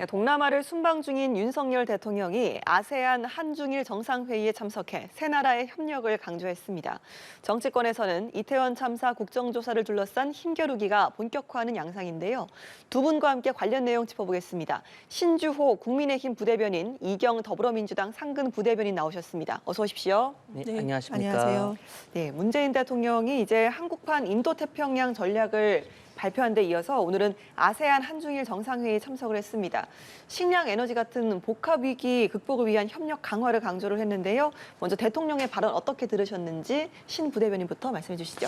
동남아를 순방 중인 윤석열 대통령이 아세안 한중일 정상회의에 참석해 세 나라의 협력을 강조했습니다. 정치권에서는 이태원 참사 국정조사를 둘러싼 힘겨루기가 본격화하는 양상인데요. 두 분과 함께 관련 내용 짚어보겠습니다. 신주호 국민의힘 부대변인, 이경 더불어민주당 상근 부대변인 나오셨습니다. 어서 오십시오. 네, 안녕하십니까. 안녕하세요. 네, 문재인 대통령이 이제 한국판 인도태평양 전략을 발표한 데 이어서 오늘은 아세안 한중일 정상회의에 참석을 했습니다. 식량, 에너지 같은 복합 위기 극복을 위한 협력 강화를 강조를 했는데요. 먼저 대통령의 발언 어떻게 들으셨는지 신 부대변인부터 말씀해 주시죠.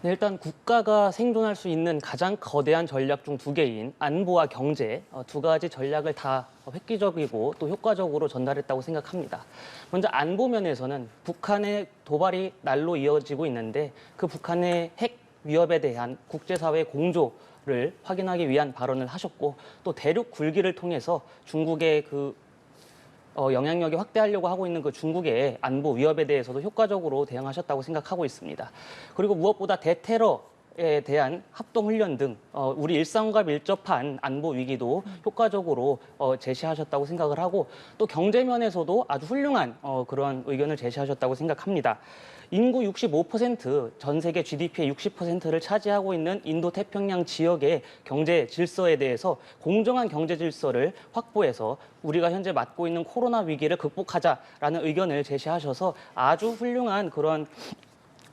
네, 일단 국가가 생존할 수 있는 가장 거대한 전략 중 두 개인 안보와 경제, 두 가지 전략을 다 획기적이고 또 효과적으로 전달했다고 생각합니다. 먼저 안보 면에서는 북한의 도발이 날로 이어지고 있는데 그 북한의 핵 위협에 대한 국제사회의 공조를 확인하기 위한 발언을 하셨고 또 대륙 굴기를 통해서 중국의 영향력이 확대하려고 하고 있는 그 중국의 안보 위협에 대해서도 효과적으로 대응하셨다고 생각하고 있습니다. 그리고 무엇보다 대테러에 대한 합동훈련 등 우리 일상과 밀접한 안보 위기도 효과적으로 제시하셨다고 생각을 하고 또 경제 면에서도 아주 훌륭한 그런 의견을 제시하셨다고 생각합니다. 인구 65%, 전 세계 GDP의 60%를 차지하고 있는 인도태평양 지역의 경제 질서에 대해서 공정한 경제 질서를 확보해서 우리가 현재 맞고 있는 코로나 위기를 극복하자라는 의견을 제시하셔서 아주 훌륭한 그런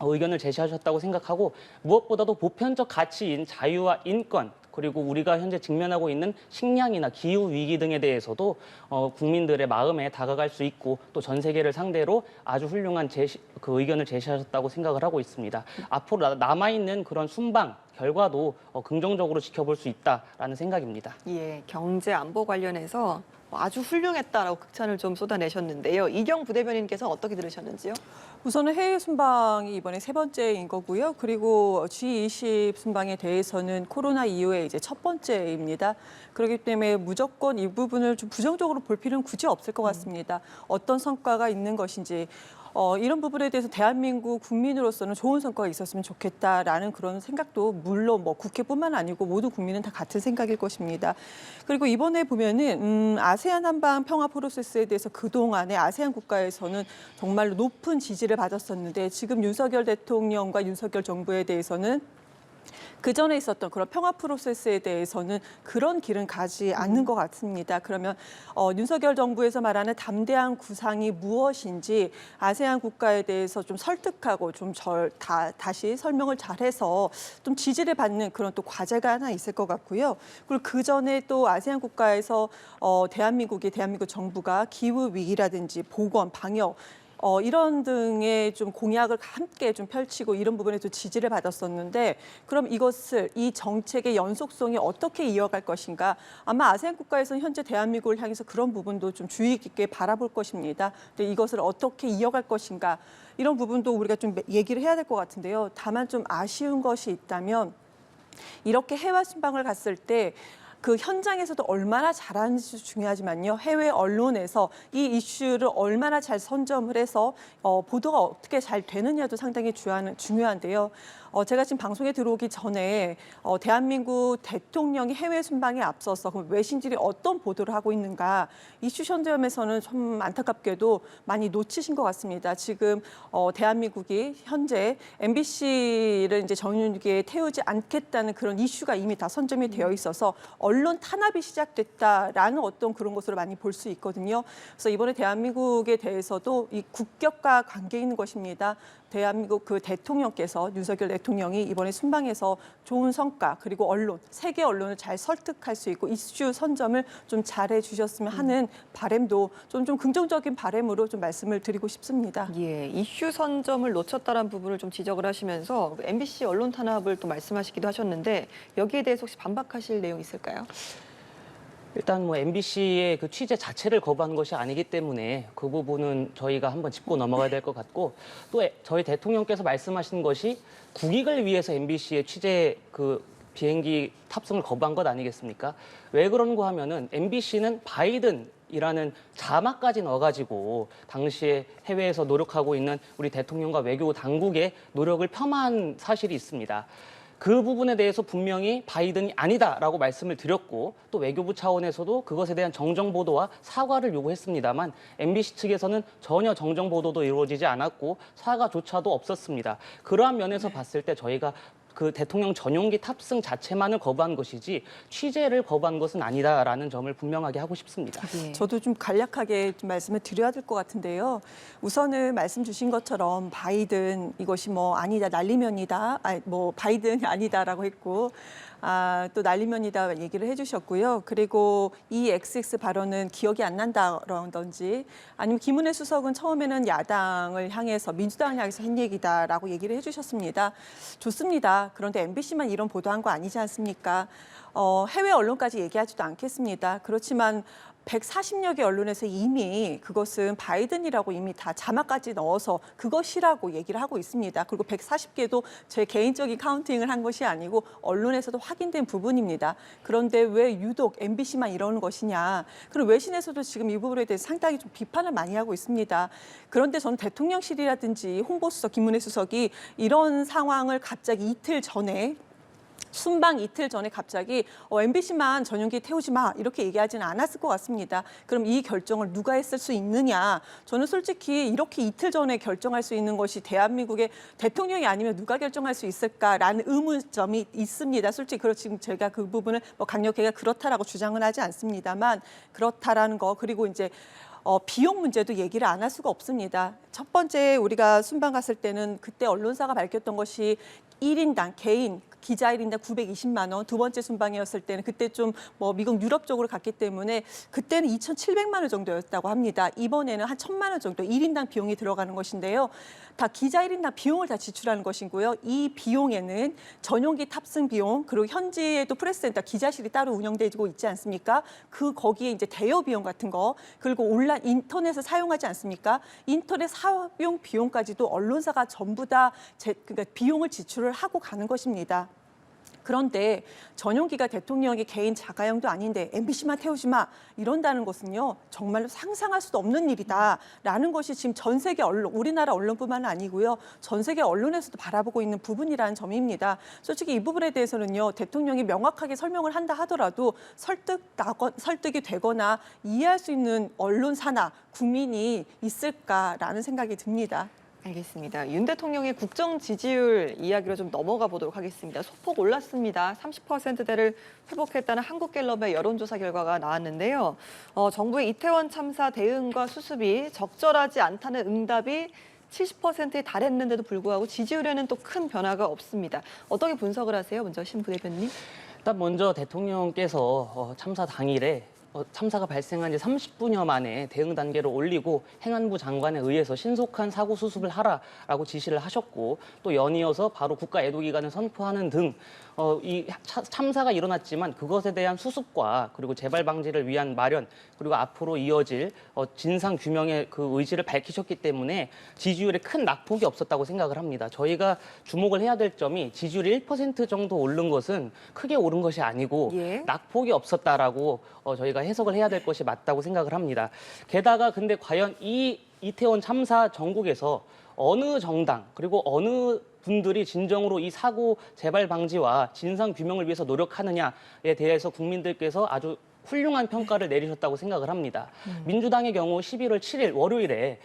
의견을 제시하셨다고 생각하고 무엇보다도 보편적 가치인 자유와 인권 그리고 우리가 현재 직면하고 있는 식량이나 기후 위기 등에 대해서도 국민들의 마음에 다가갈 수 있고 또 전 세계를 상대로 아주 훌륭한 그 의견을 제시하셨다고 생각을 하고 있습니다. 앞으로 남아있는 그런 순방 결과도 긍정적으로 지켜볼 수 있다라는 생각입니다. 예, 경제 안보 관련해서 아주 훌륭했다라고 극찬을 좀 쏟아내셨는데요. 이경 부대변인께서 어떻게 들으셨는지요? 우선은 해외 순방이 이번에 세 번째인 거고요. 그리고 G20 순방에 대해서는 코로나 이후에 이제 첫 번째입니다. 그렇기 때문에 무조건 이 부분을 좀 부정적으로 볼 필요는 굳이 없을 것 같습니다. 어떤 성과가 있는 것인지. 이런 부분에 대해서 대한민국 국민으로서는 좋은 성과가 있었으면 좋겠다라는 그런 생각도 물론 뭐 국회뿐만 아니고 모든 국민은 다 같은 생각일 것입니다. 그리고 이번에 보면은 아세안 한방 평화 프로세스에 대해서 그동안의 아세안 국가에서는 정말로 높은 지지를 받았었는데 지금 윤석열 대통령과 윤석열 정부에 대해서는 그 전에 있었던 그런 평화 프로세스에 대해서는 그런 길은 가지 않는 것 같습니다. 그러면 윤석열 정부에서 말하는 담대한 구상이 무엇인지 아세안 국가에 대해서 좀 설득하고 좀 다시 설명을 잘해서 좀 지지를 받는 그런 또 과제가 하나 있을 것 같고요. 그리고 그 전에 또 아세안 국가에서 대한민국 정부가 기후 위기라든지 보건, 방역 이런 등의 좀 공약을 함께 좀 펼치고 이런 부분에도 지지를 받았었는데 그럼 이 정책의 연속성이 어떻게 이어갈 것인가 아마 아세안 국가에서는 현재 대한민국을 향해서 그런 부분도 좀 주의 깊게 바라볼 것입니다. 근데 이것을 어떻게 이어갈 것인가 이런 부분도 우리가 좀 얘기를 해야 될 것 같은데요. 다만 좀 아쉬운 것이 있다면 이렇게 해외 순방을 갔을 때 그 현장에서도 얼마나 잘하는지 중요하지만요. 해외 언론에서 이 이슈를 얼마나 잘 선점을 해서 보도가 어떻게 잘 되느냐도 상당히 중요한데요. 제가 지금 방송에 들어오기 전에 대한민국 대통령이 해외 순방에 앞서서 그럼 외신들이 어떤 보도를 하고 있는가 이슈 선점에서는 좀 안타깝게도 많이 놓치신 것 같습니다. 지금 대한민국이 현재 MBC를 이제 정윤기에 태우지 않겠다는 그런 이슈가 이미 다 선점이 되어 있어서 언론 탄압이 시작됐다라는 어떤 그런 것으로 많이 볼 수 있거든요. 그래서 이번에 대한민국에 대해서도 이 국격과 관계 있는 것입니다. 대한민국 그 대통령께서 윤석열 대통령이 이번에 순방에서 좋은 성과 그리고 언론, 세계 언론을 잘 설득할 수 있고 이슈 선점을 좀 잘해 주셨으면 하는 바람도 좀 긍정적인 바람으로 좀 말씀을 드리고 싶습니다. 예, 이슈 선점을 놓쳤다는 부분을 좀 지적을 하시면서 MBC 언론 탄압을 또 말씀하시기도 하셨는데 여기에 대해서 혹시 반박하실 내용 있을까요? 일단 뭐 MBC의 그 취재 자체를 거부한 것이 아니기 때문에 그 부분은 저희가 한번 짚고 넘어가야 될 것 같고 또 저희 대통령께서 말씀하신 것이 국익을 위해서 MBC의 취재 비행기 탑승을 거부한 것 아니겠습니까? 왜 그런가 하면은 MBC는 바이든이라는 자막까지 넣어가지고 당시에 해외에서 노력하고 있는 우리 대통령과 외교 당국의 노력을 폄하한 사실이 있습니다. 그 부분에 대해서 분명히 바이든이 아니다라고 말씀을 드렸고 또 외교부 차원에서도 그것에 대한 정정 보도와 사과를 요구했습니다만 MBC 측에서는 전혀 정정 보도도 이루어지지 않았고 사과조차도 없었습니다. 그러한 면에서 봤을 때 저희가 그 대통령 전용기 탑승 자체만을 거부한 것이지 취재를 거부한 것은 아니다라는 점을 분명하게 하고 싶습니다. 예. 저도 좀 간략하게 좀 말씀을 드려야 될 것 같은데요. 우선은 말씀 주신 것처럼 바이든 이것이 뭐 아니다 난리면이다, 뭐 바이든이 아니다라고 했고 또 난리면이다 얘기를 해주셨고요. 그리고 이 XX 발언은 기억이 안 난다라든지 아니면 김은혜 수석은 처음에는 야당을 향해서 민주당을 향해서 한 얘기다라고 얘기를 해주셨습니다. 좋습니다. 그런데 MBC만 이런 보도한 거 아니지 않습니까? 해외 언론까지 얘기하지도 않겠습니다. 그렇지만 140여 개 언론에서 이미 그것은 바이든이라고 이미 다 자막까지 넣어서 그것이라고 얘기를 하고 있습니다. 그리고 140개도 제 개인적인 카운팅을 한 것이 아니고 언론에서도 확인된 부분입니다. 그런데 왜 유독 MBC만 이러는 것이냐. 그리고 외신에서도 지금 이 부분에 대해서 상당히 좀 비판을 많이 하고 있습니다. 그런데 저는 대통령실이라든지 홍보수석, 김문혜 수석이 이런 상황을 갑자기 순방 이틀 전에 갑자기 MBC만 전용기 태우지 마 이렇게 얘기하지는 않았을 것 같습니다. 그럼 이 결정을 누가 했을 수 있느냐? 저는 솔직히 이렇게 이틀 전에 결정할 수 있는 것이 대한민국의 대통령이 아니면 누가 결정할 수 있을까라는 의문점이 있습니다. 솔직히 지금 제가 그 부분을 강력하게 그렇다라고 주장은 하지 않습니다만 그렇다라는 거 그리고 이제 비용 문제도 얘기를 안 할 수가 없습니다. 첫 번째 우리가 순방 갔을 때는 그때 언론사가 밝혔던 것이 1인당 개인 기자 1인당 920만 원. 두 번째 순방이었을 때는 그때 좀 미국 유럽 쪽으로 갔기 때문에 그때는 2,700만 원 정도였다고 합니다. 이번에는 한 1,000만 원 정도 1인당 비용이 들어가는 것인데요. 다 기자 1인당 비용을 다 지출하는 것이고요. 이 비용에는 전용기 탑승 비용 그리고 현지에도 프레스센터 기자실이 따로 운영되고 있지 않습니까? 거기에 이제 대여 비용 같은 거 그리고 온라인 인터넷을 사용하지 않습니까? 인터넷 사용 비용까지도 언론사가 전부 다 그러니까 비용을 지출을 하고 가는 것입니다. 그런데 전용기가 대통령의 개인 자가용도 아닌데 MBC만 태우지 마 이런다는 것은요 정말로 상상할 수도 없는 일이다라는 것이 지금 전 세계 언론, 우리나라 언론뿐만 아니고요 전 세계 언론에서도 바라보고 있는 부분이라는 점입니다. 솔직히 이 부분에 대해서는요 대통령이 명확하게 설명을 한다 하더라도 설득이 되거나 이해할 수 있는 언론사나 국민이 있을까라는 생각이 듭니다. 알겠습니다. 윤 대통령의 국정 지지율 이야기로 좀 넘어가 보도록 하겠습니다. 소폭 올랐습니다. 30%대를 회복했다는 한국갤럽의 여론조사 결과가 나왔는데요. 정부의 이태원 참사 대응과 수습이 적절하지 않다는 응답이 70%에 달했는데도 불구하고 지지율에는 또 큰 변화가 없습니다. 어떻게 분석을 하세요? 먼저 신 부대변님. 일단 먼저 대통령께서 참사 당일에 참사가 발생한 지 30분여 만에 대응 단계를 올리고 행안부 장관에 의해서 신속한 사고 수습을 하라라고 지시를 하셨고 또 연이어서 바로 국가 애도기간을 선포하는 등 이 참사가 일어났지만 그것에 대한 수습과 그리고 재발 방지를 위한 마련 그리고 앞으로 이어질 진상 규명의 그 의지를 밝히셨기 때문에 지지율에 큰 낙폭이 없었다고 생각을 합니다. 저희가 주목을 해야 될 점이 지지율이 1% 정도 오른 것은 크게 오른 것이 아니고 낙폭이 없었다라고 저희가 해석을 해야 될 것이 맞다고 생각을 합니다. 게다가 근데 과연 이 이태원 참사 전국에서 어느 정당 그리고 어느 분들이 진정으로 이 사고 재발 방지와 진상 규명을 위해서 노력하느냐에 대해서 국민들께서 아주 훌륭한 평가를 내리셨다고 생각을 합니다. 민주당의 경우 11월 7일 월요일에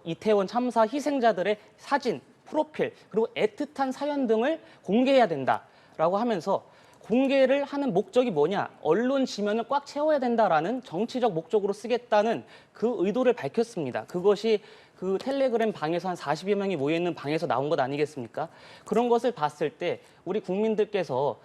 이태원 참사 희생자들의 사진, 프로필 그리고 애틋한 사연 등을 공개해야 된다라고 하면서 공개를 하는 목적이 뭐냐? 언론 지면을 꽉 채워야 된다라는 정치적 목적으로 쓰겠다는 그 의도를 밝혔습니다. 그것이 그 텔레그램 방에서 한 40여 명이 모여있는 방에서 나온 것 아니겠습니까? 그런 것을 봤을 때 우리 국민들께서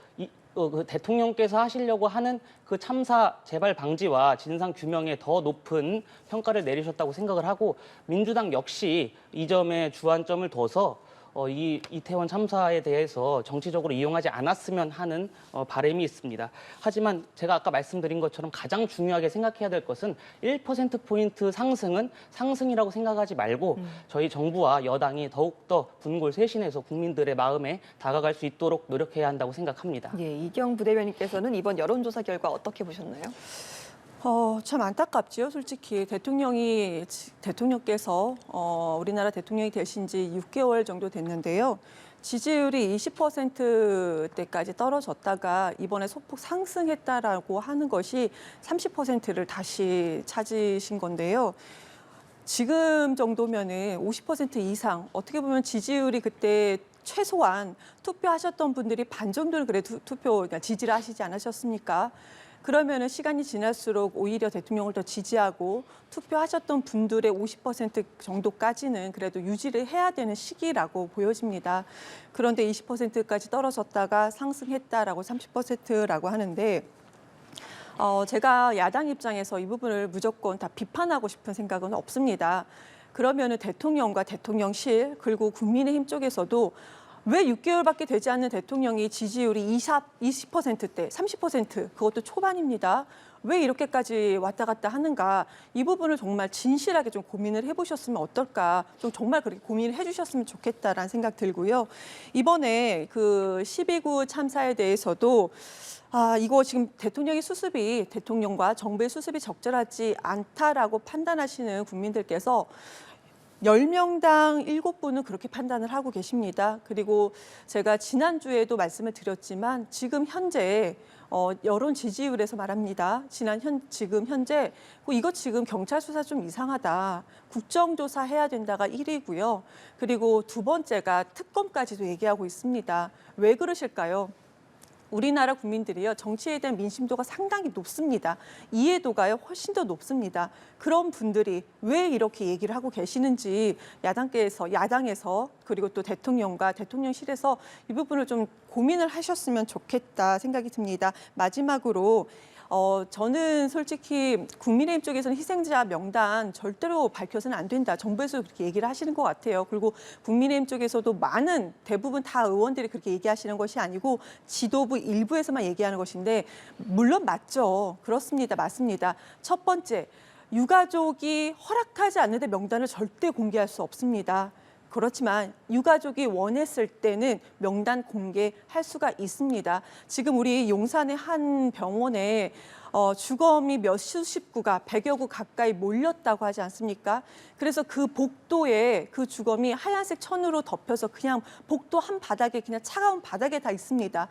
그 대통령께서 하시려고 하는 그 참사 재발 방지와 진상 규명에 더 높은 평가를 내리셨다고 생각을 하고 민주당 역시 이 점에 주안점을 둬서 이 이태원 참사에 대해서 정치적으로 이용하지 않았으면 하는 바람이 있습니다. 하지만 제가 아까 말씀드린 것처럼 가장 중요하게 생각해야 될 것은 1%포인트 상승은 상승이라고 생각하지 말고 저희 정부와 여당이 더욱더 분골쇄신해서 국민들의 마음에 다가갈 수 있도록 노력해야 한다고 생각합니다. 예, 이경 부대변인께서는 이번 여론조사 결과 어떻게 보셨나요? 참 안타깝지요. 솔직히 대통령께서 우리나라 대통령이 되신 지 6개월 정도 됐는데요. 지지율이 20%대까지 떨어졌다가 이번에 소폭 상승했다라고 하는 것이 30%를 다시 찾으신 건데요. 지금 정도면은 50% 이상, 어떻게 보면 지지율이 그때 최소한 투표하셨던 분들이 반 정도는 그래도 그러니까 지지를 하시지 않으셨습니까? 그러면은 시간이 지날수록 오히려 대통령을 더 지지하고 투표하셨던 분들의 50% 정도까지는 그래도 유지를 해야 되는 시기라고 보여집니다. 그런데 20%까지 떨어졌다가 상승했다라고 30%라고 하는데 제가 야당 입장에서 이 부분을 무조건 다 비판하고 싶은 생각은 없습니다. 그러면은 대통령과 대통령실 그리고 국민의힘 쪽에서도 왜 6개월밖에 되지 않는 대통령이 지지율이 20%대, 30% 그것도 초반입니다. 왜 이렇게까지 왔다 갔다 하는가? 이 부분을 정말 진실하게 좀 고민을 해보셨으면 어떨까? 좀 정말 그렇게 고민을 해주셨으면 좋겠다라는 생각 들고요. 이번에 그 12구 참사에 대해서도 이거 지금 대통령의 수습이 대통령과 정부의 수습이 적절하지 않다라고 판단하시는 국민들께서 10명당 7분은 그렇게 판단을 하고 계십니다. 그리고 제가 지난주에도 말씀을 드렸지만 지금 현재 여론 지지율에서 말합니다. 지금 현재 이거 지금 경찰 수사 좀 이상하다. 국정조사 해야 된다가 1위고요. 그리고 두 번째가 특검까지도 얘기하고 있습니다. 왜 그러실까요? 우리나라 국민들이요, 정치에 대한 민심도가 상당히 높습니다. 이해도가요, 훨씬 더 높습니다. 그런 분들이 왜 이렇게 얘기를 하고 계시는지 야당에서 그리고 또 대통령과 대통령실에서 이 부분을 좀 고민을 하셨으면 좋겠다 생각이 듭니다. 마지막으로 저는 솔직히 국민의힘 쪽에서는 희생자 명단 절대로 밝혀서는 안 된다. 정부에서 그렇게 얘기를 하시는 것 같아요. 그리고 국민의힘 쪽에서도 대부분 다 의원들이 그렇게 얘기하시는 것이 아니고 지도부 일부에서만 얘기하는 것인데 물론 맞죠. 그렇습니다. 맞습니다. 첫 번째, 유가족이 허락하지 않는데 명단을 절대 공개할 수 없습니다. 그렇지만 유가족이 원했을 때는 명단 공개할 수가 있습니다. 지금 우리 용산의 한 병원에 주검이 수십 구가 100여 구 가까이 몰렸다고 하지 않습니까? 그래서 그 복도에 그 주검이 하얀색 천으로 덮여서 그냥 복도 한 바닥에 그냥 차가운 바닥에 다 있습니다.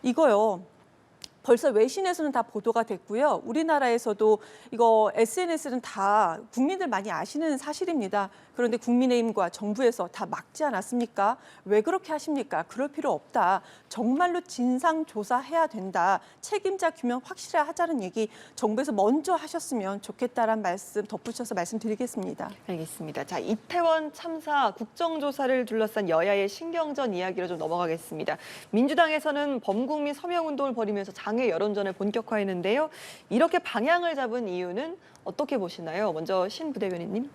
이거요. 벌써 외신에서는 다 보도가 됐고요. 우리나라에서도 이거 SNS는 다 국민들 많이 아시는 사실입니다. 그런데 국민의힘과 정부에서 다 막지 않았습니까? 왜 그렇게 하십니까? 그럴 필요 없다. 정말로 진상조사해야 된다. 책임자 규명 확실히 하자는 얘기 정부에서 먼저 하셨으면 좋겠다라는 말씀 덧붙여서 말씀드리겠습니다. 알겠습니다. 자, 이태원 참사 국정조사를 둘러싼 여야의 신경전 이야기로 좀 넘어가겠습니다. 민주당에서는 범국민 서명운동을 벌이면서 장애 여론전을 본격화했는데요. 이렇게 방향을 잡은 이유는 어떻게 보시나요? 먼저 신 부대변인님.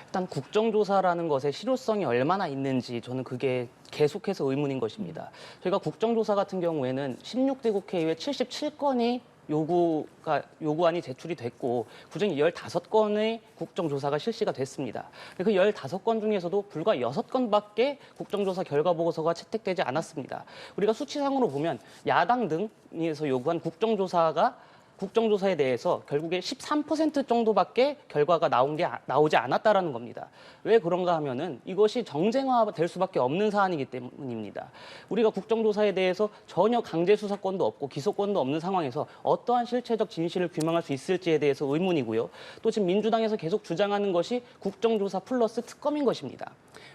일단 국정조사라는 것의 실효성이 얼마나 있는지 저는 그게 계속해서 의문인 것입니다. 저희가 국정조사 같은 경우에는 16대 국회의회 77건이 요구안이 제출이 됐고 그중 15건의 국정조사가 실시가 됐습니다. 그 15건 중에서도 불과 6건밖에 국정조사 결과 보고서가 채택되지 않았습니다. 우리가 수치상으로 보면 야당 등에서 요구한 국정조사에 대해서 결국에 13% 정도밖에 결과가 나오지 않았다라는 겁니다. 왜 그런가 하면은 이것이 정쟁화될 수밖에 없는 사안이기 때문입니다. 우리가 국정조사에 대해서 전혀 강제 수사권도 없고 기소권도 없는 상황에서 어떠한 실체적 진실을 규명할 수 있을지에 대해서 의문이고요. 또 지금 민주당에서 계속 주장하는 것이 국정조사 플러스 특검인 것입니다.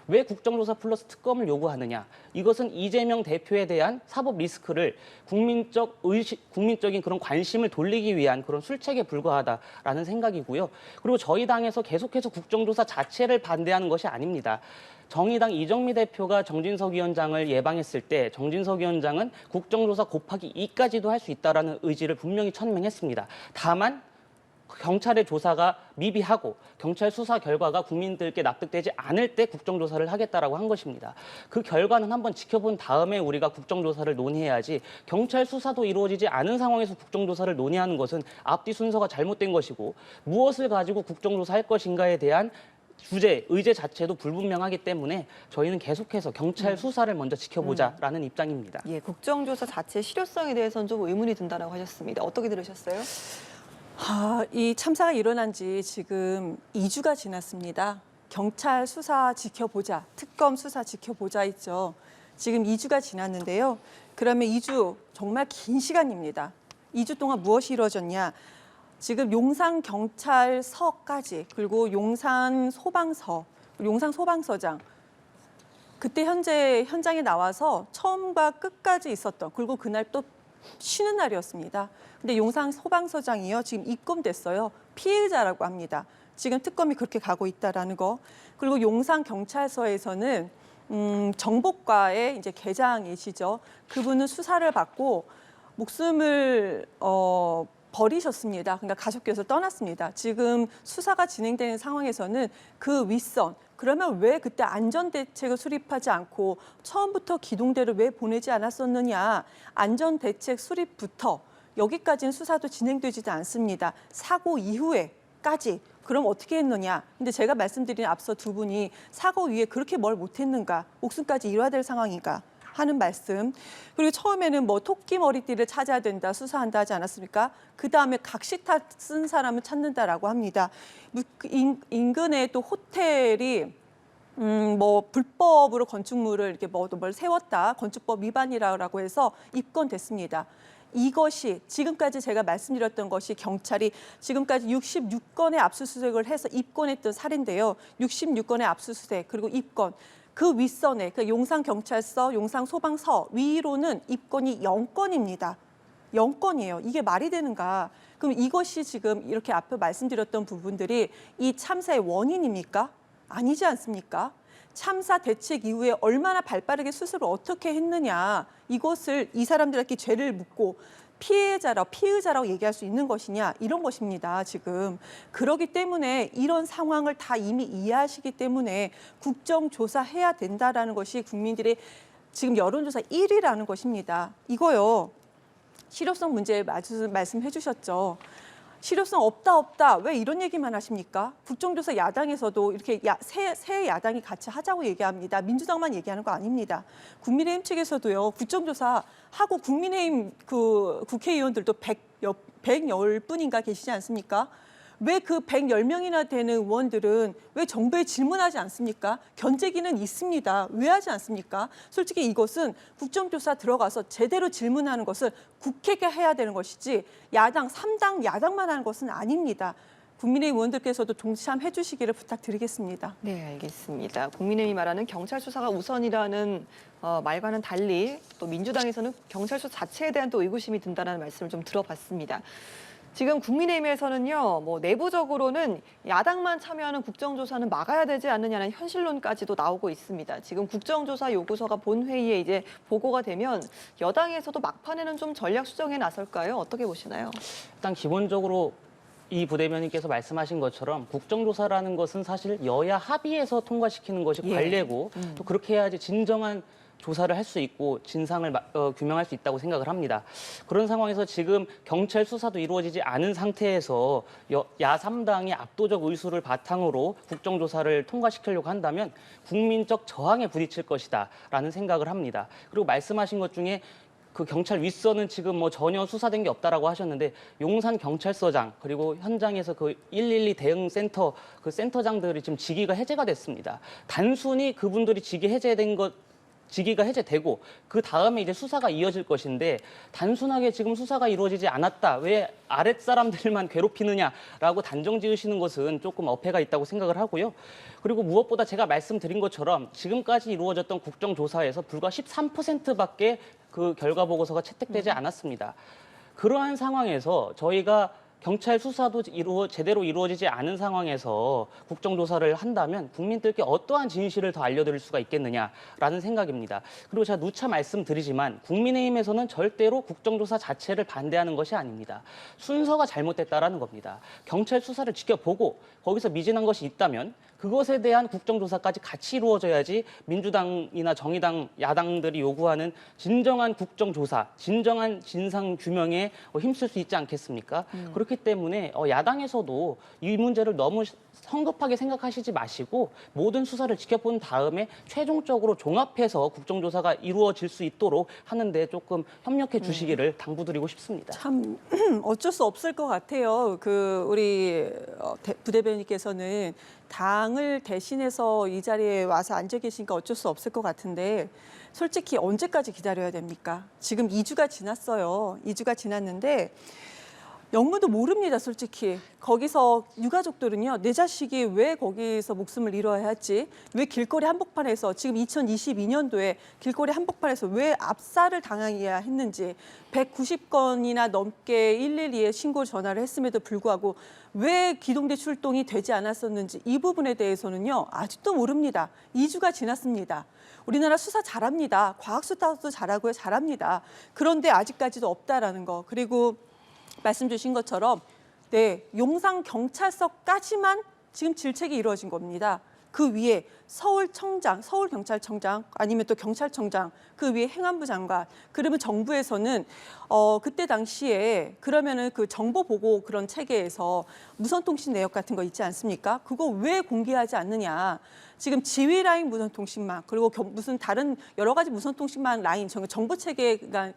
왜 국정조사 플러스 특검을 요구하느냐? 이것은 이재명 대표에 대한 사법 리스크를 국민적인 그런 관심을 돌리기 위한 그런 술책에 불과하다라는 생각이고요. 그리고 저희 당에서 계속해서 국정조사 자체를 반대하는 것이 아닙니다. 정의당 이정미 대표가 정진석 위원장을 예방했을 때 정진석 위원장은 국정조사 곱하기 2까지도 할 수 있다라는 의지를 분명히 천명했습니다. 다만 경찰의 조사가 미비하고 경찰 수사 결과가 국민들께 납득되지 않을 때 국정조사를 하겠다라고 한 것입니다. 그 결과는 한번 지켜본 다음에 우리가 국정조사를 논의해야지 경찰 수사도 이루어지지 않은 상황에서 국정조사를 논의하는 것은 앞뒤 순서가 잘못된 것이고 무엇을 가지고 국정조사할 것인가에 대한 의제 자체도 불분명하기 때문에 저희는 계속해서 경찰 수사를 먼저 지켜보자라는 입장입니다. 예, 국정조사 자체 실효성에 대해서는 좀 의문이 든다라고 하셨습니다. 어떻게 들으셨어요? 이 참사가 일어난 지 지금 2주가 지났습니다. 경찰 수사 지켜보자, 특검 수사 지켜보자 있죠. 지금 2주가 지났는데요. 그러면 2주 정말 긴 시간입니다. 2주 동안 무엇이 이루어졌냐? 지금 용산 경찰서까지 그리고 용산 소방서, 용산 소방서장 그때 현장에 나와서 처음과 끝까지 있었던 그리고 그날 또 쉬는 날이었습니다. 근데 용산 소방서장이요 지금 입건됐어요. 피해자라고 합니다. 지금 특검이 그렇게 가고 있다라는 거. 그리고 용산 경찰서에서는 정복과의 이제 계장이시죠. 그분은 수사를 받고 목숨을 버리셨습니다. 그러니까 가족께서 떠났습니다. 지금 수사가 진행되는 상황에서는 그 윗선, 그러면 왜 그때 안전대책을 수립하지 않고 처음부터 기동대를 왜 보내지 않았었느냐. 안전대책 수립부터 여기까지는 수사도 진행되지도 않습니다. 사고 이후에까지 그럼 어떻게 했느냐. 근데 제가 말씀드린 앞서 두 분이 사고 이후에 그렇게 뭘 못했는가. 목숨까지 잃어야 될 상황인가. 하는 말씀. 그리고 처음에는 뭐 토끼 머리띠를 찾아야 된다, 수사한다 하지 않았습니까? 그 다음에 각시타 쓴 사람을 찾는다라고 합니다. 인근에 또 호텔이 뭐 불법으로 건축물을 이렇게 뭘 세웠다, 건축법 위반이라고 해서 입건됐습니다. 이것이 지금까지 제가 말씀드렸던 것이 경찰이 지금까지 66건의 압수수색을 해서 입건했던 사례인데요. 66건의 압수수색 그리고 입건. 그 윗선에 그 용산경찰서, 용산소방서 위로는 입건이 0건입니다. 0건이에요. 이게 말이 되는가? 그럼 이것이 지금 이렇게 앞에 말씀드렸던 부분들이 이 참사의 원인입니까? 아니지 않습니까? 참사 대책 이후에 얼마나 발빠르게 수습을 어떻게 했느냐. 이것을 이 사람들에게 죄를 묻고 피해자라고 얘기할 수 있는 것이냐 이런 것입니다. 지금 그러기 때문에 이런 상황을 다 이미 이해하시기 때문에 국정조사해야 된다라는 것이 국민들의 지금 여론조사 1위라는 것입니다. 이거요. 실효성 문제 말씀해 주셨죠. 실효성 없다. 왜 이런 얘기만 하십니까? 국정조사 야당에서도 이렇게 새 야당이 같이 하자고 얘기합니다. 민주당만 얘기하는 거 아닙니다. 국민의힘 측에서도요. 국정조사 하고 국민의힘 그 국회의원들도 110분인가 계시지 않습니까? 왜 그 110명이나 되는 의원들은 왜 정부에 질문하지 않습니까? 견제기는 있습니다. 왜 하지 않습니까? 솔직히 이것은 국정조사 들어가서 제대로 질문하는 것을 국회가 해야 되는 것이지 야당, 3당 야당만 하는 것은 아닙니다. 국민의힘 의원들께서도 동참해 주시기를 부탁드리겠습니다. 네, 알겠습니다. 국민의힘이 말하는 경찰 수사가 우선이라는 말과는 달리 또 민주당에서는 경찰 수사 자체에 대한 또 의구심이 든다는 말씀을 좀 들어봤습니다. 지금 국민의힘에서는요, 뭐 내부적으로는 야당만 참여하는 국정조사는 막아야 되지 않느냐는 현실론까지도 나오고 있습니다. 지금 국정조사 요구서가 본회의에 이제 보고가 되면 여당에서도 막판에는 좀 전략 수정에 나설까요? 어떻게 보시나요? 일단 기본적으로 이 부대변인께서 말씀하신 것처럼 국정조사라는 것은 사실 여야 합의해서 통과시키는 것이 관례고 또 그렇게 해야지 진정한 조사를 할 수 있고 진상을 규명할 수 있다고 생각을 합니다. 그런 상황에서 지금 경찰 수사도 이루어지지 않은 상태에서 야3당이 압도적 의수를 바탕으로 국정조사를 통과시키려고 한다면 국민적 저항에 부딪힐 것이다라는 생각을 합니다. 그리고 말씀하신 것 중에 그 경찰 윗선은 지금 뭐 전혀 수사된 게 없다라고 하셨는데 용산 경찰서장 그리고 현장에서 그 112 대응 센터 그 센터장들이 지금 직위가 해제가 됐습니다. 단순히 그분들이 직위가 해제되고 그 다음에 이제 수사가 이어질 것인데 단순하게 지금 수사가 이루어지지 않았다. 왜 아랫사람들만 괴롭히느냐라고 단정 지으시는 것은 조금 어폐가 있다고 생각을 하고요. 그리고 무엇보다 제가 말씀드린 것처럼 지금까지 이루어졌던 국정조사에서 불과 13%밖에 그 결과 보고서가 채택되지 않았습니다. 그러한 상황에서 저희가 경찰 수사도 제대로 이루어지지 않은 상황에서 국정조사를 한다면 국민들께 어떠한 진실을 더 알려드릴 수가 있겠느냐라는 생각입니다. 그리고 제가 누차 말씀드리지만 국민의힘에서는 절대로 국정조사 자체를 반대하는 것이 아닙니다. 순서가 잘못됐다라는 겁니다. 경찰 수사를 지켜보고 거기서 미진한 것이 있다면 그것에 대한 국정조사까지 같이 이루어져야지 민주당이나 정의당, 야당들이 요구하는 진정한 국정조사, 진정한 진상규명에 힘쓸 수 있지 않겠습니까? 그렇기 때문에 야당에서도 이 문제를 너무 성급하게 생각하시지 마시고 모든 수사를 지켜본 다음에 최종적으로 종합해서 국정조사가 이루어질 수 있도록 하는데 조금 협력해 주시기를 당부드리고 싶습니다. 참 어쩔 수 없을 것 같아요. 우리 부대변인께서는 당 당을 대신해서 이 자리에 와서 앉아 계시니까 어쩔 수 없을 것 같은데 솔직히 언제까지 기다려야 됩니까? 지금 2주가 지났어요. 2주가 지났는데 영문도 모릅니다, 솔직히. 거기서 유가족들은요, 내 자식이 왜 거기서 목숨을 잃어야 할지, 왜 길거리 한복판에서 지금 2022년도에 길거리 한복판에서 왜 압살을 당해야 했는지 190건이나 넘게 112에 신고 전화를 했음에도 불구하고 왜 기동대 출동이 되지 않았었는지 이 부분에 대해서는요, 아직도 모릅니다. 2주가 지났습니다. 우리나라 수사 잘합니다. 과학수사도 잘하고요, 잘합니다. 그런데 아직까지도 없다라는 거. 그리고 말씀 주신 것처럼 네, 용산경찰서까지만 지금 질책이 이루어진 겁니다. 그 위에 서울청장, 서울경찰청장 아니면 또 경찰청장, 그 위에 행안부 장관. 그러면 정부에서는 그때 당시에 그러면은 그 정보 보고 그런 체계에서 무선통신 내역 같은 거 있지 않습니까? 그거 왜 공개하지 않느냐? 지금 지휘라인 무선통신망 그리고 무슨 다른 여러 가지 무선통신망 라인 정보 체계가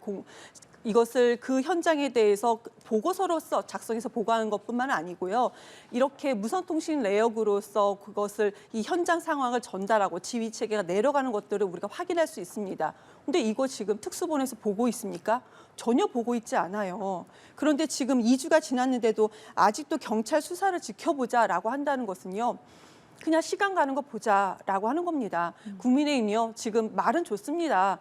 이것을 그 현장에 대해서 보고서로서 작성해서 보고하는 것뿐만 아니고요. 이렇게 무선통신 내역으로서 그것을 이 현장 상황을 전달하고 지휘 체계가 내려가는 것들을 우리가 확인할 수 있습니다. 근데 이거 지금 특수본에서 보고 있습니까? 전혀 보고 있지 않아요. 그런데 지금 2주가 지났는데도 아직도 경찰 수사를 지켜보자라고 한다는 것은요. 그냥 시간 가는 거 보자라고 하는 겁니다. 국민의힘이요. 지금 말은 좋습니다.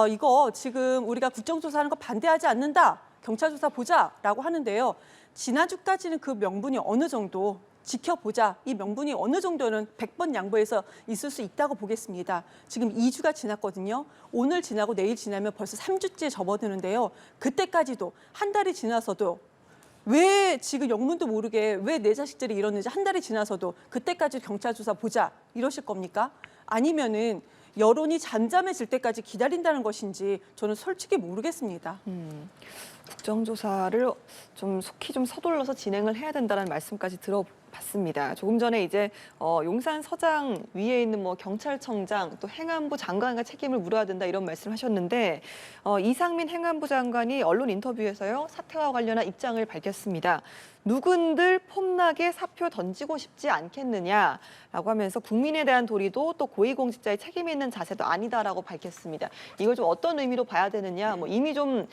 이거 지금 우리가 국정조사하는 거 반대하지 않는다. 경찰 조사 보자라고 하는데요. 지난주까지는 그 명분이 어느 정도 지켜보자. 이 명분이 어느 정도는 100번 양보해서 있을 수 있다고 보겠습니다. 지금 2주가 지났거든요. 오늘 지나고 내일 지나면 벌써 3주째 접어드는데요. 그때까지도 한 달이 지나서도 왜 지금 영문도 모르게 왜 내 자식들이 이러는지 한 달이 지나서도 그때까지 경찰 조사 보자 이러실 겁니까? 아니면은 여론이 잠잠해질 때까지 기다린다는 것인지 저는 솔직히 모르겠습니다. 국정조사를 좀 속히 좀 서둘러서 진행을 해야 된다는 말씀까지 들어봤습니다. 조금 전에 이제 용산 서장 위에 있는 뭐 경찰청장 또 행안부 장관과 책임을 물어야 된다 이런 말씀하셨는데 이상민 행안부 장관이 언론 인터뷰에서요 사태와 관련한 입장을 밝혔습니다. 누군들 폼나게 사표 던지고 싶지 않겠느냐라고 하면서 국민에 대한 도리도 또 고위공직자의 책임 있는 자세도 아니다라고 밝혔습니다. 이걸 좀 어떤 의미로 봐야 되느냐, 뭐 이미 좀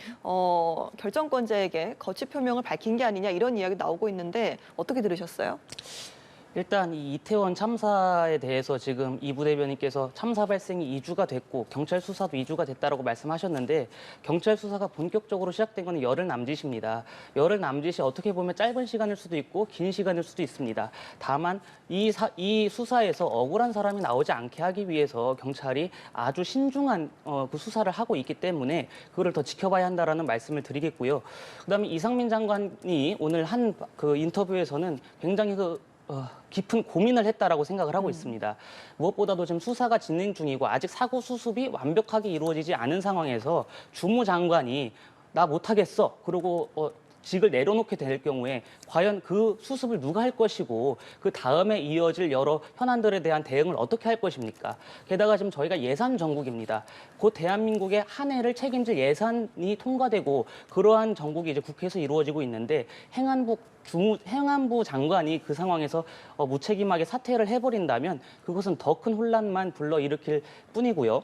결정권자에게 거취 표명을 밝힌 게 아니냐 이런 이야기 나오고 있는데 어떻게 들으셨어요? 일단 이 이태원 참사에 대해서 지금 이 부대변인께서 참사 발생이 2주가 됐고 경찰 수사도 2주가 됐다라고 말씀하셨는데 경찰 수사가 본격적으로 시작된 건 열흘 남짓입니다. 열흘 남짓이 어떻게 보면 짧은 시간일 수도 있고 긴 시간일 수도 있습니다. 다만 이 수사에서 억울한 사람이 나오지 않게 하기 위해서 경찰이 아주 신중한 그 수사를 하고 있기 때문에 그거를 더 지켜봐야 한다라는 말씀을 드리겠고요. 그다음에 이상민 장관이 오늘 한 그 인터뷰에서는 굉장히 깊은 고민을 했다라고 생각을 하고 있습니다. 무엇보다도 지금 수사가 진행 중이고 아직 사고 수습이 완벽하게 이루어지지 않은 상황에서 주무장관이 나 못하겠어. 그리고 직을 내려놓게 될 경우에 과연 그 수습을 누가 할 것이고 그 다음에 이어질 여러 현안들에 대한 대응을 어떻게 할 것입니까? 게다가 지금 저희가 예산 정국입니다. 곧 대한민국의 한 해를 책임질 예산이 통과되고 그러한 정국이 이제 국회에서 이루어지고 있는데 행안부 장관이 그 상황에서 무책임하게 사퇴를 해버린다면 그것은 더 큰 혼란만 불러일으킬 뿐이고요.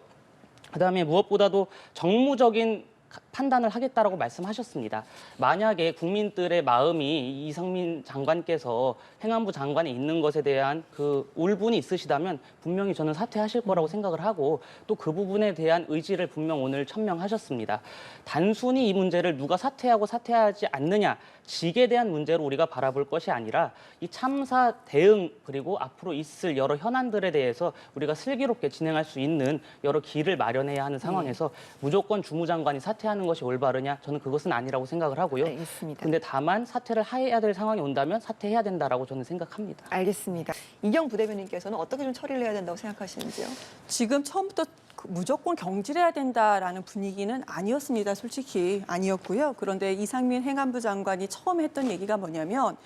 그다음에 무엇보다도 정무적인 판단을 하겠다라고 말씀하셨습니다. 만약에 국민들의 마음이 이상민 장관께서 행안부 장관에 있는 것에 대한 그 울분이 있으시다면 분명히 저는 사퇴하실 거라고 생각을 하고 또 그 부분에 대한 의지를 분명 오늘 천명하셨습니다. 단순히 이 문제를 누가 사퇴하고 사퇴하지 않느냐, 직에 대한 문제로 우리가 바라볼 것이 아니라 이 참사 대응 그리고 앞으로 있을 여러 현안들에 대해서 우리가 슬기롭게 진행할 수 있는 여러 길을 마련해야 하는 상황에서 무조건 주무장관이 사퇴하는 것이 올바르냐? 저는 그것은 아니라고 생각을 하고요. 알겠습니다. 근데 다만 사퇴를 해야 될 상황이 온다면 사퇴해야 된다라고 저는 생각합니다. 알겠습니다. 이경 부대변인께서는 어떻게 좀 처리를 해야 된다고 생각하시는지요? 지금 처음부터 무조건 경질해야 된다라는 분위기는 아니었습니다. 솔직히 아니었고요. 그런데 이상민 행안부 장관이 처음 했던 얘기가 뭐냐면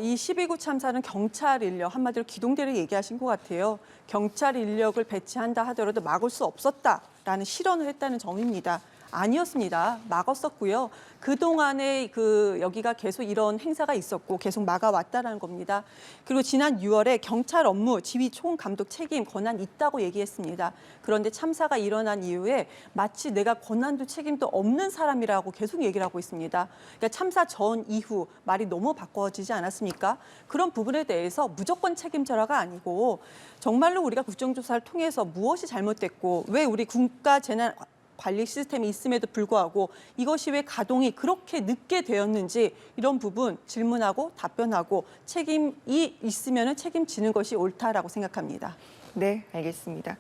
이 12구 참사는 경찰 인력, 한마디로 기동대를 얘기하신 것 같아요. 경찰 인력을 배치한다 하더라도 막을 수 없었다라는 실언을 했다는 점입니다. 아니었습니다. 막았었고요. 그동안에 여기가 계속 이런 행사가 있었고 계속 막아왔다는 겁니다. 그리고 지난 6월에 경찰 업무 지휘 총감독 책임 권한 있다고 얘기했습니다. 그런데 참사가 일어난 이후에 마치 내가 권한도 책임도 없는 사람이라고 계속 얘기를 하고 있습니다. 그러니까 참사 전 이후 말이 너무 바꿔지지 않았습니까? 그런 부분에 대해서 무조건 책임져라가 아니고 정말로 우리가 국정조사를 통해서 무엇이 잘못됐고 왜 우리 국가재난 관리 시스템이 있음에도 불구하고 이것이 왜 가동이 그렇게 늦게 되었는지 이런 부분 질문하고 답변하고 책임이 있으면 책임지는 것이 옳다라고 생각합니다. 네, 알겠습니다.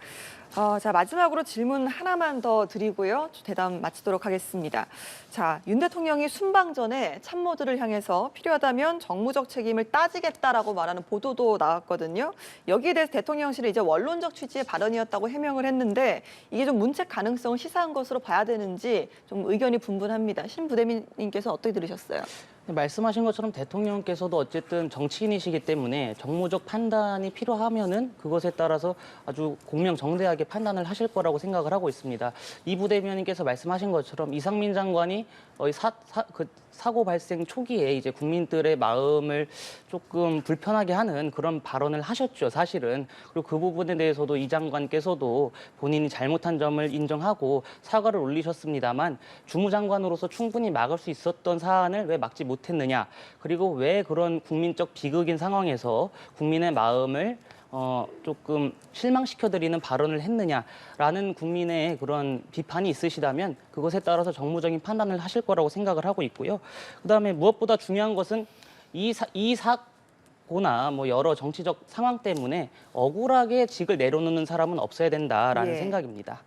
자, 마지막으로 질문 하나만 더 드리고요. 대담 마치도록 하겠습니다. 자, 윤 대통령이 순방 전에 참모들을 향해서 필요하다면 정무적 책임을 따지겠다라고 말하는 보도도 나왔거든요. 여기에 대해서 대통령실은 이제 원론적 취지의 발언이었다고 해명을 했는데 이게 좀 문책 가능성을 시사한 것으로 봐야 되는지 좀 의견이 분분합니다. 신 부대변인께서 어떻게 들으셨어요? 말씀하신 것처럼 대통령께서도 어쨌든 정치인이시기 때문에 정무적 판단이 필요하면은 그것에 따라서 아주 공명정대하게 판단을 하실 거라고 생각을 하고 있습니다. 이 부대변인께서 말씀하신 것처럼 이상민 장관이 사고 발생 초기에 이제 국민들의 마음을 조금 불편하게 하는 그런 발언을 하셨죠, 사실은. 그리고 그 부분에 대해서도 이 장관께서도 본인이 잘못한 점을 인정하고 사과를 올리셨습니다만 주무장관으로서 충분히 막을 수 있었던 사안을 왜 막지 못했느냐, 그리고 왜 그런 국민적 비극인 상황에서 국민의 마음을 조금 실망시켜드리는 발언을 했느냐라는 국민의 그런 비판이 있으시다면 그것에 따라서 정무적인 판단을 하실 거라고 생각을 하고 있고요. 그다음에 무엇보다 중요한 것은 이 사고나 뭐 여러 정치적 상황 때문에 억울하게 직을 내려놓는 사람은 없어야 된다라는 생각입니다.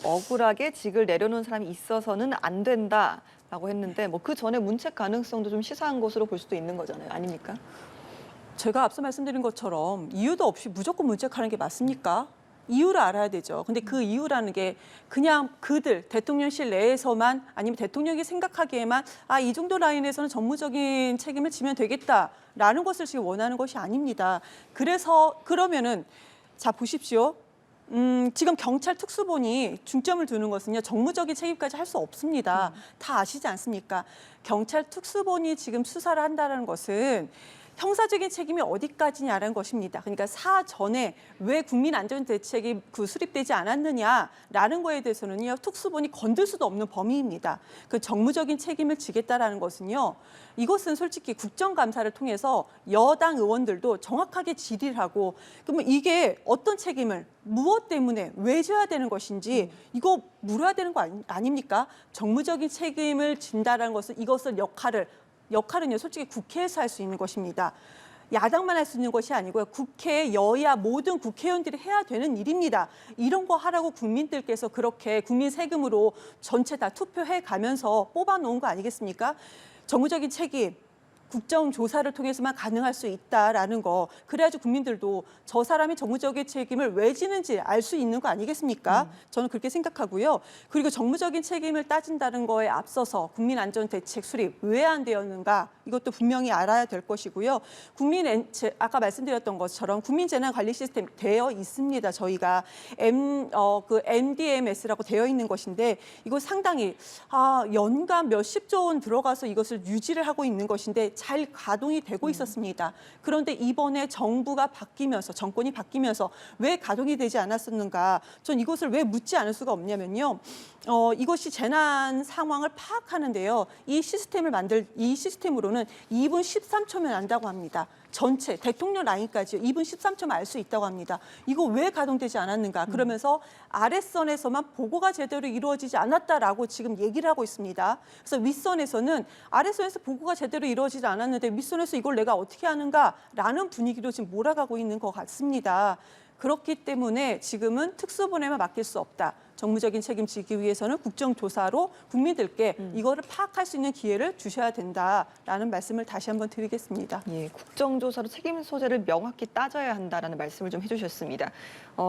억울하게 직을 내려놓은 사람이 있어서는 안 된다라고 했는데 뭐 그 전에 문책 가능성도 좀 시사한 것으로 볼 수도 있는 거잖아요. 아닙니까? 제가 앞서 말씀드린 것처럼 이유도 없이 무조건 문책하는 게 맞습니까? 이유를 알아야 되죠. 근데 그 이유라는 게 그냥 그들 대통령실 내에서만 아니면 대통령이 생각하기에만 이 정도 라인에서는 정무적인 책임을 지면 되겠다라는 것을 지금 원하는 것이 아닙니다. 그래서 그러면은 자 보십시오. 지금 경찰 특수본이 중점을 두는 것은요. 정무적인 책임까지 할 수 없습니다. 다 아시지 않습니까? 경찰 특수본이 지금 수사를 한다는 것은 형사적인 책임이 어디까지냐라는 것입니다. 그러니까 사전에 왜 국민안전대책이 수립되지 않았느냐라는 거에 대해서는요. 특수본이 건들 수도 없는 범위입니다. 그 정무적인 책임을 지겠다라는 것은요. 이것은 솔직히 국정감사를 통해서 여당 의원들도 정확하게 질의를 하고 그러면 이게 어떤 책임을 무엇 때문에 왜 져야 되는 것인지 이거 물어야 되는 거 아닙니까? 정무적인 책임을 진다라는 것은 이것을 역할은요, 솔직히 국회에서 할 수 있는 것입니다. 야당만 할 수 있는 것이 아니고요. 국회, 여야 모든 국회의원들이 해야 되는 일입니다. 이런 거 하라고 국민들께서 그렇게 국민 세금으로 전체 다 투표해 가면서 뽑아놓은 거 아니겠습니까? 정무적인 책임, 국정조사를 통해서만 가능할 수 있다라는 거. 그래야지 국민들도 저 사람이 정무적인 책임을 왜 지는지 알 수 있는 거 아니겠습니까? 저는 그렇게 생각하고요. 그리고 정무적인 책임을 따진다는 거에 앞서서 국민안전대책 수립 왜 안 되었는가? 이것도 분명히 알아야 될 것이고요. 아까 말씀드렸던 것처럼 국민재난관리 시스템 되어 있습니다. 저희가 MDMS라고 되어 있는 것인데 이거 상당히 연간 몇십조 원 들어가서 이것을 유지를 하고 있는 것인데 잘 가동이 되고 있었습니다. 그런데 이번에 정권이 바뀌면서 왜 가동이 되지 않았었는가? 전 이것을 왜 묻지 않을 수가 없냐면요. 이것이 재난 상황을 파악하는데요. 이 시스템으로는 2분 13초면 안다고 합니다. 전체 대통령 라인까지 2분 13초면 알 수 있다고 합니다. 이거 왜 가동되지 않았는가? 그러면서 아랫선에서만 보고가 제대로 이루어지지 않았다라고 지금 얘기를 하고 있습니다. 그래서 윗선에서는 아랫선에서 보고가 제대로 이루어지지 않았는데 윗선에서 이걸 내가 어떻게 하는가라는 분위기로 지금 몰아가고 있는 것 같습니다. 그렇기 때문에 지금은 특수본에만 맡길 수 없다. 정무적인 책임지기 위해서는 국정조사로 국민들께 이거를 파악할 수 있는 기회를 주셔야 된다라는 말씀을 다시 한번 드리겠습니다. 예, 국정조사로 책임 소재를 명확히 따져야 한다라는 말씀을 좀 해주셨습니다.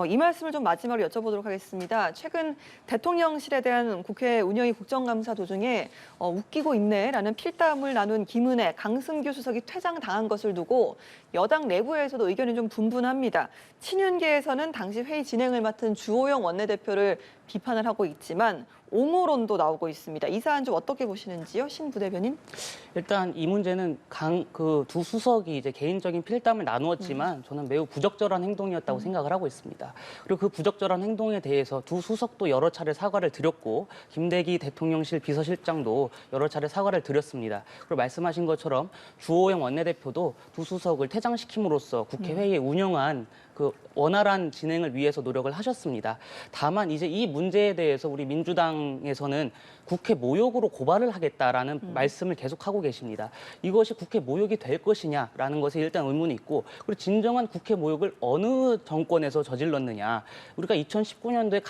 이 말씀을 좀 마지막으로 여쭤보도록 하겠습니다. 최근 대통령실에 대한 국회 운영위 국정감사 도중에 웃기고 있네라는 필담을 나눈 김은혜, 강승규 수석이 퇴장당한 것을 두고 여당 내부에서도 의견이 좀 분분합니다. 친윤계에서는 당시 회의 진행을 맡은 주호영 원내대표를 비판을 하고 있지만 옹호론도 나오고 있습니다. 이 사안 좀 어떻게 보시는지요, 신 부대변인? 일단 이 문제는 그 두 수석이 이제 개인적인 필담을 나누었지만 저는 매우 부적절한 행동이었다고 생각을 하고 있습니다. 그리고 그 부적절한 행동에 대해서 두 수석도 여러 차례 사과를 드렸고 김대기 대통령실 비서실장도 여러 차례 사과를 드렸습니다. 그리고 말씀하신 것처럼 주호영 원내대표도 두 수석을 퇴장시킴으로써 국회 회의에 운영한 그 원활한 진행을 위해서 노력을 하셨습니다. 다만 이제 이 문제에 대해서 우리 민주당에서는 국회 모욕으로 고발을 하겠다라는 말씀을 계속하고 계십니다. 이것이 국회 모욕이 될 것이냐라는 것에 일단 의문이 있고 그리고 진정한 국회 모욕을 어느 정권에서 저질렀느냐. 우리가 2019년도에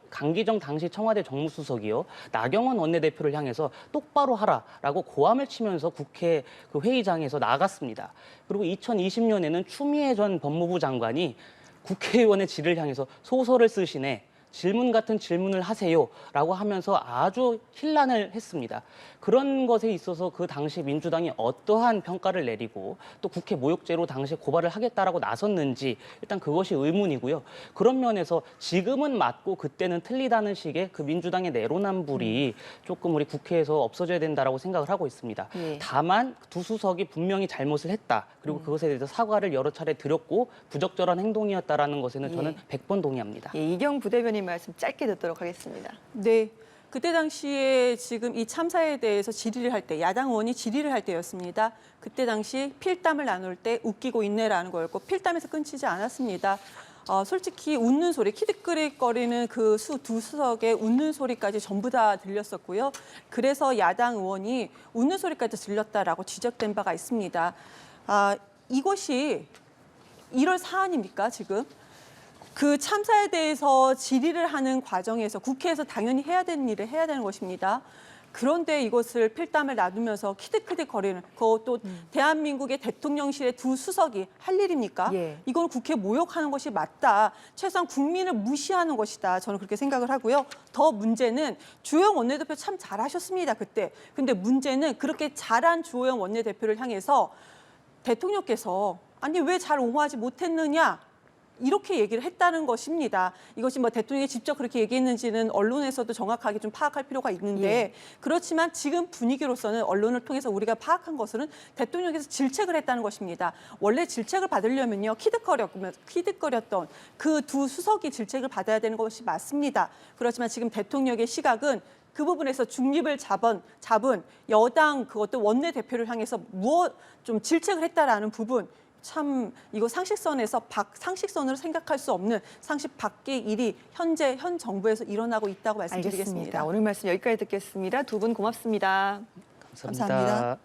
강기정 당시 청와대 정무수석이요. 나경원 원내대표를 향해서 똑바로 하라라고 고함을 치면서 국회 그 회의장에서 나갔습니다. 그리고 2020년에는 추미애 전 법무부 장관이 국회의원의 질을 향해서 소설을 쓰시네. 질문 같은 질문을 하세요라고 하면서 아주 힐난을 했습니다. 그런 것에 있어서 그 당시 민주당이 어떠한 평가를 내리고 또 국회 모욕죄로 당시 고발을 하겠다라고 나섰는지 일단 그것이 의문이고요. 그런 면에서 지금은 맞고 그때는 틀리다는 식의 그 민주당의 내로남불이 조금 우리 국회에서 없어져야 된다라고 생각을 하고 있습니다. 예. 다만 두 수석이 분명히 잘못을 했다. 그리고 그것에 대해서 사과를 여러 차례 드렸고 부적절한 행동이었다라는 것에는 저는 100번 동의합니다. 예, 이경 부대변인 말씀 짧게 듣도록 하겠습니다. 네. 그때 당시에 지금 이 참사에 대해서 질의를 할 때, 야당 의원이 질의를 할 때였습니다. 그때 당시 필담을 나눌 때 웃기고 있네라는 거였고 필담에서 끊이지 않았습니다. 솔직히 웃는 소리, 키득거리는 그 두 수석의 웃는 소리까지 전부 다 들렸었고요. 그래서 야당 의원이 웃는 소리까지 들렸다라고 지적된 바가 있습니다. 이것이 이럴 사안입니까, 지금? 그 참사에 대해서 질의를 하는 과정에서 국회에서 당연히 해야 되는 일을 해야 되는 것입니다. 그런데 이것을 필담을 나누면서 키득키득거리는 그것도 대한민국의 대통령실의 두 수석이 할 일입니까? 예. 이건 국회 모욕하는 것이 맞다. 최소한 국민을 무시하는 것이다. 저는 그렇게 생각을 하고요. 더 문제는 주호영 원내대표 참 잘하셨습니다. 그때. 근데 문제는 그렇게 잘한 주호영 원내대표를 향해서 대통령께서 아니 왜 잘 옹호하지 못했느냐? 이렇게 얘기를 했다는 것입니다. 이것이 뭐 대통령이 직접 그렇게 얘기했는지는 언론에서도 정확하게 좀 파악할 필요가 있는데 그렇지만 지금 분위기로서는 언론을 통해서 우리가 파악한 것은 대통령께서 질책을 했다는 것입니다. 원래 질책을 받으려면요. 키득거렸던 그 두 수석이 질책을 받아야 되는 것이 맞습니다. 그렇지만 지금 대통령의 시각은 그 부분에서 중립을 잡은 여당 그것도 원내대표를 향해서 무엇 좀 질책을 했다라는 부분 참 이거 상식선으로 생각할 수 없는 상식 밖의 일이 현 정부에서 일어나고 있다고 말씀드리겠습니다. 알겠습니다. 오늘 말씀 여기까지 듣겠습니다. 두 분 고맙습니다. 감사합니다.